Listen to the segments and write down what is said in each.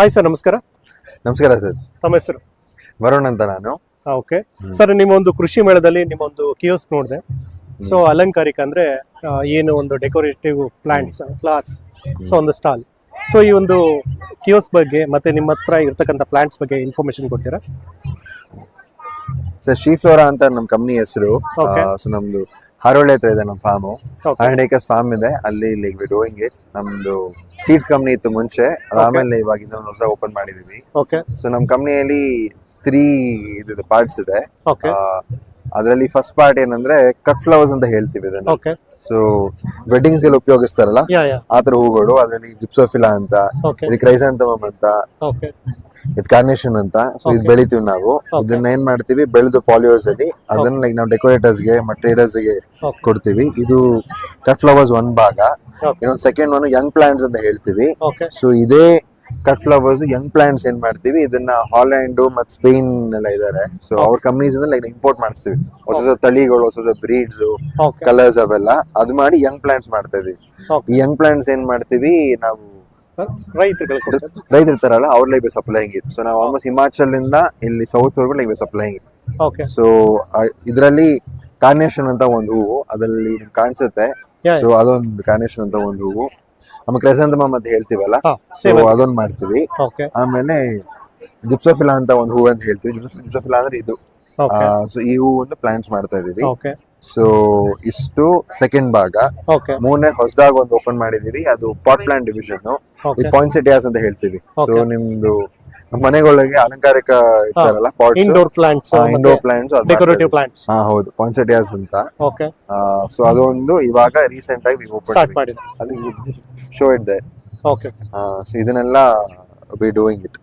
Hi sir, ನಮಸ್ಕಾರ. ನಮಸ್ಕಾರ sir. ತಮ್ಮ ಹೆಸರು? ವರುಣ್ ಅಂತ ನಾನು. ಓಕೆ ಸರ್, ನಿಮ್ಮ ಒಂದು ಕೃಷಿ ಮೇಳದಲ್ಲಿ ನಿಮ್ಮ ಒಂದು ಕಿಯೋಸ್ಕ್ ನೋಡಿದೆ. ಸೊ ಅಲಂಕಾರಿಕ ಅಂದ್ರೆ ಏನು ಒಂದು ಡೆಕೋರೇಟಿವ್ ಪ್ಲಾಂಟ್ಸ್, ಫ್ಲವರ್ಸ್, ಸೊ ಒಂದು ಸ್ಟಾಲ್. ಸೊ ಈ ಒಂದು ಕಿಯೋಸ್ಕ್ ಬಗ್ಗೆ ಮತ್ತೆ ನಿಮ್ಮ ಹತ್ರ ಇರ್ತಕ್ಕಂಥ ಪ್ಲಾಂಟ್ಸ್ ಬಗ್ಗೆ ಇನ್ಫಾರ್ಮೇಶನ್ ಕೊಡ್ತೀರಾ? ಸರ್, ಶ್ರೀ ಫ್ಲೋರಾ ಅಂತ ನಮ್ಮ ಕಂಪ್ನಿ ಹೆಸರು. Okay. ಸೊ ನಮ್ದು ಹಾರೋಳ್ಳಿ ಹತ್ರ ಇದೆ ನಮ್ಮ ಫಾರ್ಮು. Okay. 100 acres ಫಾರ್ಮ್ ಇದೆ. ಅಲ್ಲಿ ವಿ ಡೂಯಿಂಗ್ ಇಟ್. ನಮ್ದು ಸೀಡ್ಸ್ ಕಂಪ್ನಿ ಇತ್ತು ಮುಂಚೆ, ಅದಾದ್ಮೇಲೆ ಇವಾಗ ಇದನ್ನ ಹೊಸ ಓಪನ್ ಮಾಡಿದೀವಿ. ಓಕೆ ಸೊ ನಮ್ಮ ಕಂಪ್ನಿಯಲ್ಲಿ 3 ಇದು ಪಾರ್ಟ್ಸ್ ಇದೆ. ಓಕೆ ಅದರಲ್ಲಿ ಫಸ್ಟ್ ಪಾರ್ಟ್ ಏನಂದ್ರೆ ಕಟ್ ಫ್ಲವರ್ಸ್ ಅಂತ ಹೇಳ್ತೀವಿ ಇದನ್ನ. ಓಕೆ ಸೊ ವೆಡ್ಡಿಂಗ್ಸ್ ಗೆಲ್ಲ ಉಪಯೋಗಿಸ್ತಾರಲ್ಲ ಯಾ ಯಾ ಆತರ ಹೂಗಳು. ಅದರಲ್ಲಿ ಜಿಪ್ಸೋಫಿಲಾ ಅಂತ, ಓಕೆ ಇದು ಕ್ರೈಸಾಂಥಮಮ್ ಅಂತ, ಓಕೆ ಇದು ಕಾರ್ನೇಷನ್ ಅಂತ. ಸೊ ಇದು ಬೆಳಿತೀವಿ ನಾವು. ಇದನ್ನ ಏನ್ ಮಾಡ್ತೀವಿ, ಬೆಳೆದು ಪಾಲಿಯೋಸ್ ಅಲ್ಲಿ ಅದನ್ನ ಲೈಕ್ ನಾವು ಡೆಕೋರೇಟರ್ಸ್ ಗೆ ಮತ್ತೆ ಟ್ರೇಡರ್ಸ್ ಗೆ Okay. ಕೊಡ್ತೀವಿ. ಇದು ಕಟ್ ಫ್ಲವರ್ಸ್ ಒಂದ್ ಭಾಗ. Okay. ಇನ್ನೊಂದು ಸೆಕೆಂಡ್ ಒನ್ ಯಂಗ್ ಪ್ಲಾಂಟ್ಸ್ ಅಂತ ಹೇಳ್ತೀವಿ. ಓಕೆ ಸೊ ಇದೇ ಕಟ್ ಫ್ಲವರ್ಸ್ ಯಂಗ್ ಪ್ಲಾಂಟ್ಸ್ ಏನ್ ಮಾಡ್ತೀವಿ, ಇದನ್ನ ಹಾಲೆಂಡ್ ಮತ್ ಸ್ಪೇನ್ ಎಲ್ಲ ಇದಾರೆ. ಸೊ ಅವ್ರ ಕಂಪ್ನೀಸ್ ಇಂದ ಲೈಕ್ ಇಂಪೋರ್ಟ್ ಮಾಡಿಸ್ತೀವಿ. ಹೊಸ ತಳಿಗಳು, ಹೊಸ ಬ್ರೀಡ್ಸ್, ಓಕೆ ಕಲರ್ಸ್ ಅವೆಲ್ಲ ಅದು ಮಾಡಿ ಯಂಗ್ ಪ್ಲಾಂಟ್ಸ್ ಮಾಡ್ತಾ ಇದೀವಿ. Okay. ಈ ಯಂಗ್ ಪ್ಲಾಂಟ್ಸ್ ಏನ್ ಮಾಡ್ತೀವಿ, ನಾವು ರೈತರುಗಳು ಕೊಡ್ತಾರೆ. ರೈತರು ಇರ್ತಾರಲ್ಲ ಅವ್ರ ಲೈಕ್ ಸಪ್ಲೈಯಿಂಗ್ ಇಟ್. ಸೊ ನಾವು ಆಲ್ಮೋಸ್ಟ್ ಹಿಮಾಚಲ್ ಇಂದ ಇಲ್ಲಿ ಸೌತ್ ವರ್ಗು like supplying it. Okay so ಇದರಲ್ಲಿ ಕಾರ್ನೇಷನ್ ಅಂತ ಒಂದು ಹೂವು ಅದರಲ್ಲಿ ನಿಮ್ಗೆ ಕಾಣಿಸುತ್ತೆ. Yeah, ಸೊ ಅದೊಂದು ಕಾರ್ನೇಷನ್ ಅಂತ ಒಂದು ಹೂವು. ಆಮೇಲೆ ಕ್ರೆಸಂಥಮಮ್ ಅಂತ ಹೇಳ್ತೀವಲ್ಲ, ಹಾ, ಸೊ same. ಅದೊಂದು ಮಾಡ್ತೀವಿ. ಓಕೆ ಆಮೇಲೆ ಜಿಪ್ಸೋಫಿಲಾ ಅಂತ ಒಂದು ಹೂವು ಅಂತ ಹೇಳ್ತೀವಿ. ಜಿಪ್ಸೋಫಿಲಾ ಅಂದ್ರೆ ಇದು. ಓಕೆ ಸೊ ಈ ಹೂವನ್ನು ಪ್ಲಾಂಟ್ಸ್ ಮಾಡ್ತಾ ಇದೀವಿ. ಓಕೆ ಸೊ ಇಷ್ಟು ಸೆಕೆಂಡ್ ಭಾಗ. ಓಕೆ ಮೂರನೇ ಹೊಸದಾಗ ಒಂದು ಓಪನ್ ಮಾಡಿದೀವಿ, ಅದು pot plant division. Okay poinsettias ಅಂತ ಹೇಳ್ತೀವಿ. So Okay. ನಿಮ್ದು ಮನೆಗಳಿಗೆ ಅಲಂಕಾರಿಕ ಇರ್ತಾರಲ್ಲ pots, indoor plants, indoor plants, decorative plants. ಹಾ ಹೌದು, ಪಾನ್ಸೆಟಿಯಾಸ್ ಅಂತ. ಓಕೆ ಸೊ ಅದೊಂದು ಇವಾಗ ರೀಸೆಂಟ್ ಆಗಿ ಸ್ಟಾರ್ಟ್ ಮಾಡಿದೆ. ಅದು ಶೋ ಇಟ್ ದೇ. ಓಕೆ ಸೊ ಇದನ್ನೆಲ್ಲ we doing it.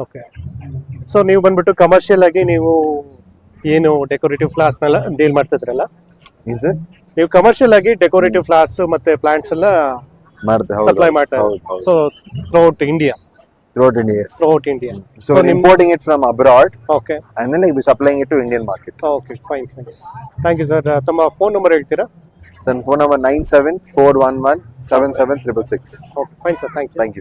Okay so ನೀವು ಬಂದ್ಬಿಟ್ಟು ಕಮರ್ಷಿಯಲ್ ಆಗಿ ನೀವು ಏನು ಡೆಕೋರೇಟಿವ್ ಫ್ಲವರ್ಸ್ ನೆಲ್ಲ ಡೀಲ್ ಮಾಡ್ತಿದ್ರಲ್ಲ, ಏನ್ ಸರ್? ನೀವು ಕಮರ್ಷಿಯಲ್ ಆಗಿ ಡೆಕೋರೇಟಿವ್ ಫ್ಲವರ್ಸ್ ಮತ್ತೆ ಪ್ಲಾಂಟ್ಸ್ ಎಲ್ಲ ಮಾಡ್ತೆ ಸಪ್ಲೈ ಮಾಡ್ತಾ ಹೌದು, ಇದ್ದೀವಿ. So throughout India. Throughout India. Throughout India. So we're importing it from abroad okay and then like we're supplying it to Indian market. Okay fine fine. Thank you sir. ತಮ್ಮ phone number ಹೇಳ್ತೀರಾ? So phone number 9741177666. Okay fine sir, thank you. Thank you.